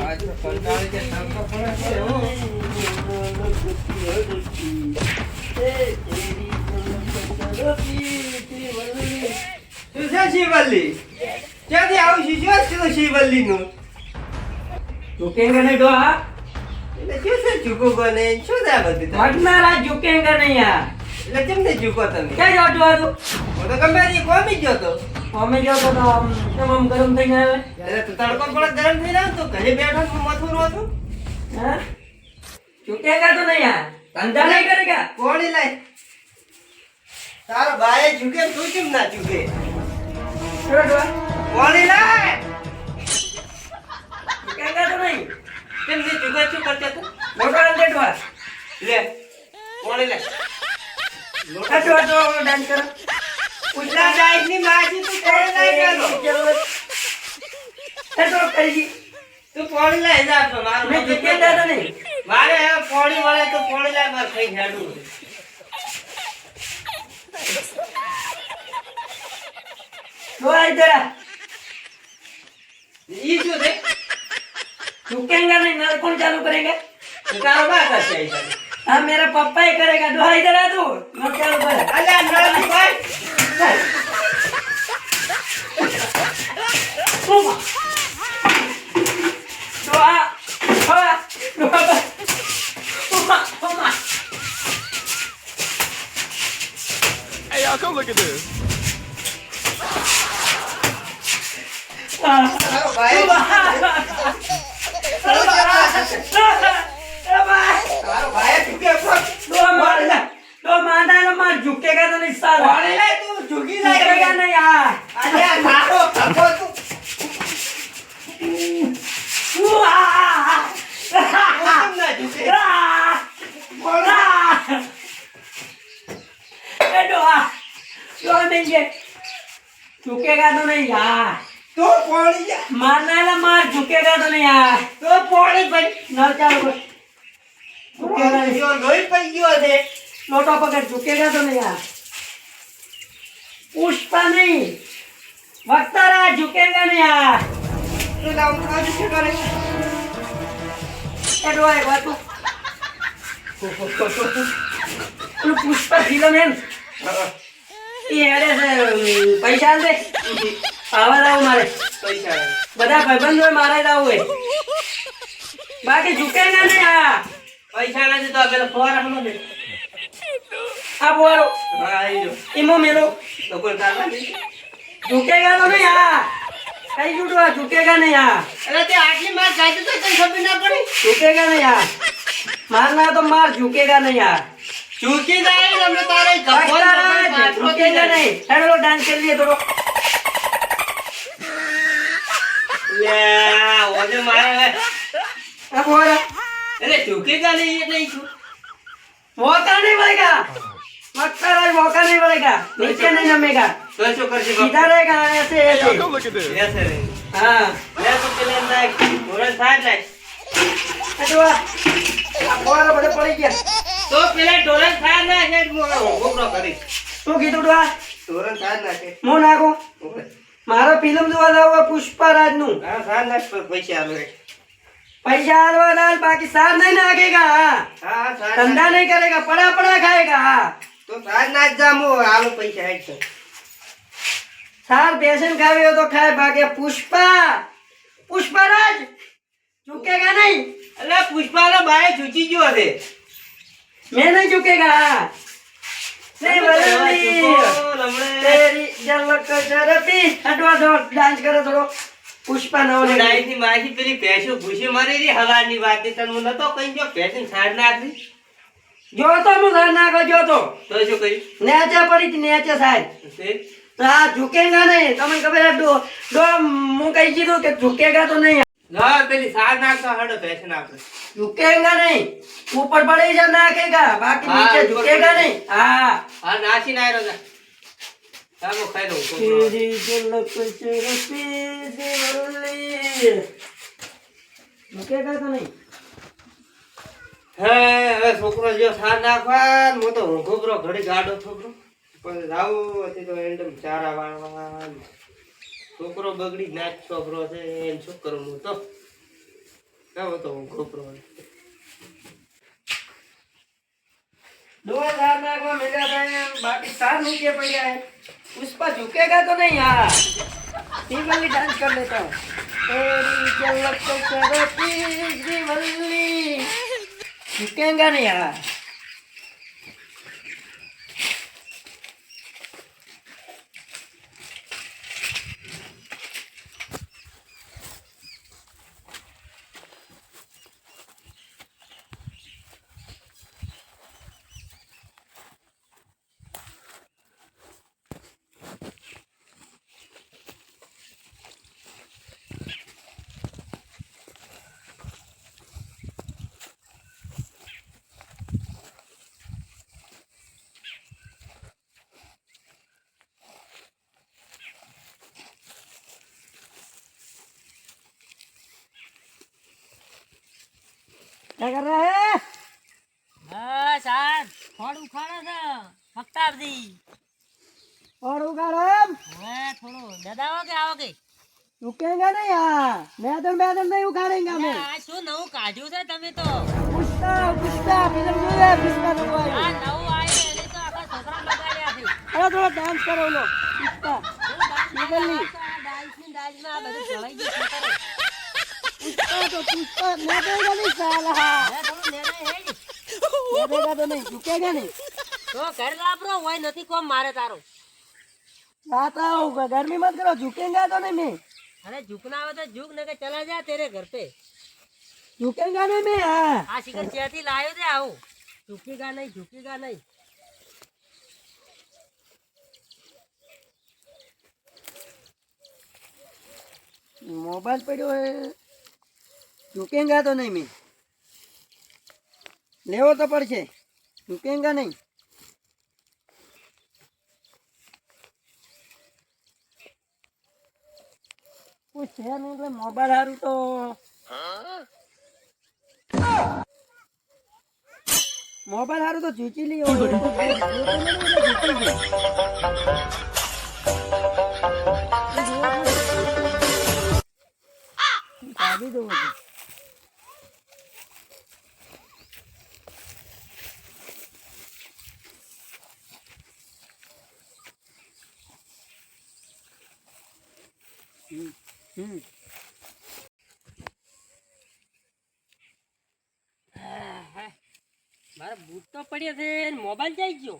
આજ તો કંટાળી કે ઠપકો પડે છે હો. શું છે શિવલ્લી? ક્યાંથી આવું છું? શું છે શિવલ્લીનું? झुकेंगे नहीं तो हाँ એટલે શું છે ઝૂકો બને? શું છે આ બધું? मरना झुकेंगे नहीं यार એટલે કેમ નહીં ઝૂકો તમે? क्या जाटू आ तू હું તો ગમે તે કોમી ગયો તો. हमें क्या पता हम तमाम गरम થઈ ગયા એટલે તું તડકો પડે ગરમ થઈ રહ્યો તો ઘરે બેઠો છું માથું રો છું. हैं झुकेगा तो नहीं यार धंधा नहीं करेगा કોણી લાય તારો ભાઈ ઝૂકે તું કેમ ના ઝૂકે? छोड़ કોણી લાય झुकेगा तो नहीं કેમ નહીં ઝૂકે? શું કરતો તું? मोटा अंदर डुआ લે કોણી લાય हटो हटो डांस करो ઉજલા ડાઈટની માજી તું કોણી લાય ગયો? हटो करेगी તું કોણી લાય જા તો મારું मैं झुकेगा तो नहीं મારે હવે કોણી મળે તો કોણી લાય માર ખાઈ જાડું. डुआ इधर आ ઈ શું છે? झुकेगा नहीं मेरे कौन चालू करेगा તારો બા કરશે ઈ તારે. हाँ मेरा पापा ही करेगा डुआ इधर आ तू मैं चालू कर અલ્યા નળની ભાઈ डुआ डुआ डुआ Hey, y'all, come look at this. તારો ભાઈ તારો ભાઈ ઝૂકે પણ झुकेगा तो नहीं साला કોણી લાય તું ઝૂકી જાય झुकेगा नहीं यार અલ્યા તારો ધક્કો તું કેમ ના ઝૂકે? झुकेगा तो नहीं यार તું કોણી જા मारना है ना मार झुकेगा तो नहीं यार તો કોણી ભાઈ नल चालू कर झुकेगा नहीं જો લોહી પડી ગયો છે. लोटा पकड़ झुकेगा तो नहीं यार पुष्पा नहीं वक्ता रहा झुकेगा नहीं यार તું લાવ આ શું કરે? एडवा एक बात तू पुष्पा फिल्म है ये अरे पैसा दे आवाज आओ मारे પૈસા આવે. બધા ભાઈબંધો મારા જ આવું બાકી ઝુકેગા નહીં આ પૈસા નથી તો આ પેલો ફોરામાં દે. આ બોરો હા આવી જો ઈમો મેલો તો કોઈ કામ નથી. ઝુકેગા તો નહીં આ કઈ જૂટવા ઝુકેગા નહીં આ એટલે તે આટલી માર જાય તો કઈ ખબર ના પડી. ઝુકેગા નહીં આ મારના તો માર ઝુકેગા નહીં આ ઝૂકી જાય ને અમે તારે ગભો ઝુકેગા નહીં હેડો ડાન્સ કરી લઈએ થોડો લે ઓને મારે આ બોરો અરે ઝૂકેગા નહીં એટલે ઈ શું? मौका नहीं मिलेगा मक्का रहा मौका नहीं मिलेगा नीचे नहीं नमेगा તો શું કરશે બાપ? सीधा रहेगा ऐसे Y'all, ऐसे come look at this. એસે રે. हाँ લે તો પેલા નાખ ઓરન સાઈડ નાખ. अटवा आप बोरा बड़े पड़ी गया તો પેલા ઢોરણ સાઈડ નાખ હેડ મોરો ગોબરો કરી. तू कीधु डवा ઢોરણ સાઈડ નાખે. मो नाखो मारो फिल्म जोवा जावा पुष्पराज नु હા સાઈડ નાખ પર પૈસા આલે. पैसा आलवा डाल बाकी सार नहीं नागेगा હા સાઈડ धंधा નાખ. नहीं करेगा पड़ा पड़ा खाएगा તો સાઈડ નાખ જામો આલો પૈસા હેડ છે. सार पेशन खावे हो तो खाए बाकी पुष्पा पुष्पराज झुकेगा नहीं અલે પુષ્પાનો બાય ઝૂકી ગયો છે. मैं नहीं झुकेगा नहीं बदलनी तेरी झलक जरती हटवा दो डांस करो थोड़ो पुष्पा न होने નાઈથી માથી પેલી ભેંસો ભૂસી મારી રી હવાની વાત તને હું નતો કઈ જો ભેંસને સાઈડ નાખી. जो तो मुझे ना को जो तो તો શું કરી? नेचा पड़ी थी नेचा साइड તે हाँ झुकेगा नहीं तुम्हें कभी डो डो मुंह कही कीधु कि झुकेगा तो नहीं ના પેલી સાઈડ નાખતો હડો ભેંસને આપણે. झुकेगा नहीं ऊपर पड़े जब नाकेगा बाकी हाँ, नीचे ऊपर झुकेगा पड़े। नहीं हाँ હા નાસી ના રહ્યો જા. ચાલો ખાઈ લઉં છોકરો. तेरी झलक जरती दिवाली झुकेगा तो नहीं હે હવે છોકરો જો સાઈડ નાખવા ને હું તો ઘોબરો ઘડી ગાડો છોકરો પણ જાવું હતી તો એન્ડમ ચારા વાળવા છોકરો બગડી નાચ છોકરો છે એને શું કરું હું તો ના તો હું ખોપરો दो हजार नाखवा मिला था बाकी 4 नीचे पड़ गया है पुष्पा झुकेगा तो नहीं यार सिंगली डांस कर लेता हूँ तेरी झलक चरती श्रीवल्ली झुकेगा नहीं यार क्या कर रहा है બસ આ થોડું ઉખાડો છે ફક્તાબજી और उगाड़म હવે થોડું દદાવો કે આવો કે रुकेगा नहीं यार मैदान नहीं उखाड़ेंगे અરે हमें આ શું નવું કાઢ્યું છે તમે તો पुष्पा फिल्म जो है पुष्पा આ नवा નવું આવ્યું એને તો આખા છોકરા લગાડ્યા છે अरे थोड़ा डांस करो लो पुष्पा ડાન્સની ડાન્સમાં આ બધું જવાઈ ગયું છે કરે. पुष्पा तो पुष्पा मैदेगा नहीं साला હવે થોડું નિર્ણય હે ને. मैदेगा तो नहीं झुकेगा नहीं તો ઘર લાપરો હોય નથી કોમ મારે તારો आता होगा गर्मी मत करो झुकेगा तो नहीं मैं અરે ઝુકના આવે તો ઝુક ને કે ચલા જા તેરે ઘર पे झुकेगा नहीं मैं हाँ આ શિખર જ્યાંથી લાવ્યો છે આવું ઝુકેગા નહીં मोबाइल पड़ो है झुकेगा तो नहीं मैं लेवो तो पड़े झुकेगा नहीं कुछ है नहीं એટલે મોબાઈલ હારું તો મોબાઈલ હારું તો ઝૂકી લી કાઢી દઉં છું. હમ મારા બૂટ તો પડ્યા છે ને મોબાઈલ જઈ ગયો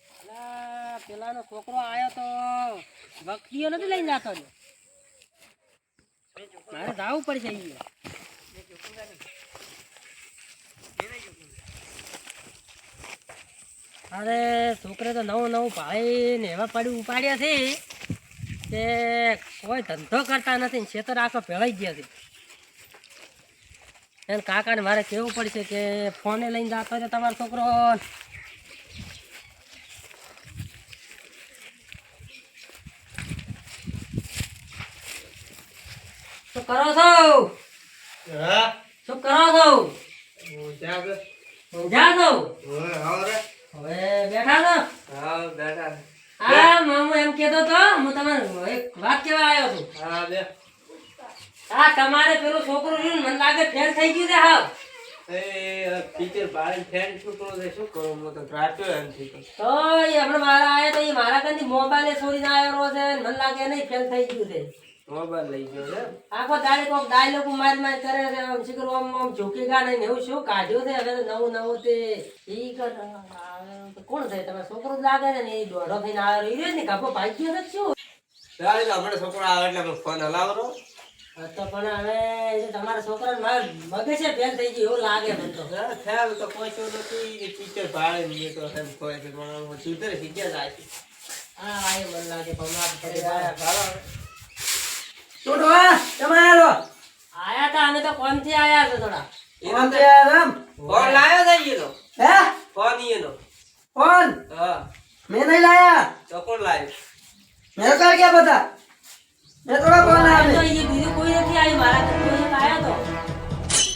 અલા, પેલાનો છોકરો આયો તો વખતીઓ નથી લઈને જતો ને મારે જવું પડશે અહીંયા અરે છોકરે તો નવું ભાઈ ને એવા પડ્યું ઉપાડ્યા છે કે કોઈ ધંધો કરતા નથી ને ખેતર આખો ભેળાઈ ગયા છે એને કાકાને મારે કહેવું પડશે કે ફોને લઈને જતો છે તમારો છોકરો શું કરો છો હા શું કરો છો હું ત્યાં ગયો ઊંઝા છો હવે આવો રે હવે બેઠા છો હા બેટા હા મામુ એમ કહેતો તો હું તમને એક વાત કહેવા આવ્યો છું હા બે હા તમારે પેલું છોકરું રહ્યું ને મને લાગે ફેલ થઈ ગયું છે હાવ એ ટીચર બાળી ફેન છોકરો છે શું કરું હું તો રાત્યો એમથી તો તો એ હમણાં મારા આયા તો એ મારા કંઈ મોબાઈલે છોડીને આવ્યો છે ને મને લાગે નહીં ફેલ થઈ ગયું છે મોબાઈલ લઈ ગયો છે આખો દાડે કોક ડાયલોગ માર કરે છે આમ શીખર આમ ઝૂકેગા નહીં ને એવું શું કાઢ્યું છે હવે તો નવું તે ઈ કર કોણ છે તમારો છોકરો જ લાગે છે ને એ દોઢો થઈને આવ્યો રહ્યો ને કાપો ભાઈ ગયો છે શું ચાલે તો આપણે છોકરો આવે એટલે હું ફોન હલાવરો તો પણ હવે એ તમારા છોકરાને મારે મગજે ફેલ થઈ ગયું એવું લાગે મને તો ખ્યાલ તો પહોંચ્યો નથી ટીચર ભાડે મેં તો એમ કહે છે પણ હું સુધરે શીખ્યા જાય છે હા એ મને લાગે પણ આ ફરી ભાડો છોડવા તમે આલો આયા તા અમે તો કોમથી આયા છે થોડા એનો તો રામ ફોન લાયો છે એનો હે ફોન એનો कौन હા मैं नहीं लाया તો કોણ લાયો मेरे को क्या पता मैं थोड़ा कौन आया તો मैं એ બીજું કોઈ નથી આવ્યું મારા ઘરે કોઈ એક આયો તો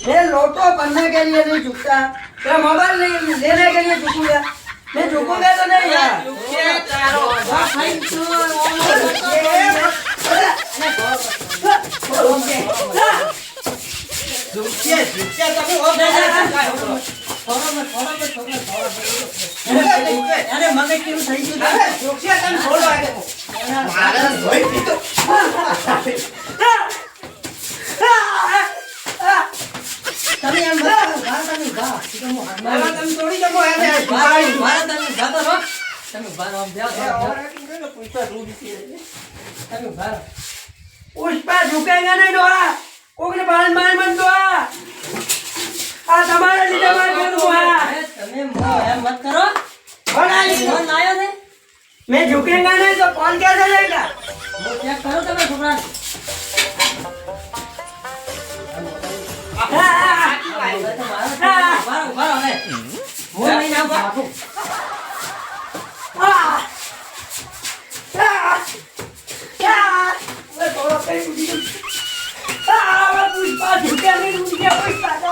मैं लोटो बनने के लिए नहीं झुकता तेरा मोबाइल नहीं लेने के लिए झुकूंगा मैं झुकूंगा तो नहीं यार કે તારો ભાઈ તું ये- અરે મગજ કેવું થઈ ગયું અરે જોક્ષિયા તને છોડો આજે. મારે લોહી પીતો. તમે એમ મત કરો, તમે ઉભા. ઈ તો હું હાથમાં મારા તમે તોડી જમો એને. મારા તમે ઉભા તો રહો. તમે ઉભા રહો, બેહો, બેહો, બેહો. પૈસા રૂડી છે. તમે ઉભા રહો. પુષ્પા ઝુકેગા નહીં ડોહા કોકને બાણ માર મત ડોહા આ તમારા લીધે માર કરું હા અરે તમે એમ મત કરો. ભણાઈ ફોન લાયો છે? मैं झुकेगा नहीं तो कौन कैसे लेगा હું ચેક કરું તમે છોકરાને. હવે તો મારો છોકરો ઉભા રહો, ઉભા રહો હવે. હું લઈને આવું બાપુ. मैं थोड़ा कहीं उठी मैं पुष्पा झुके नहीं उठ गया पुष्पा तो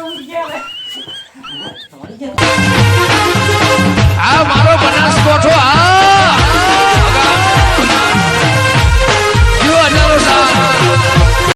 उठ गया તમારી જે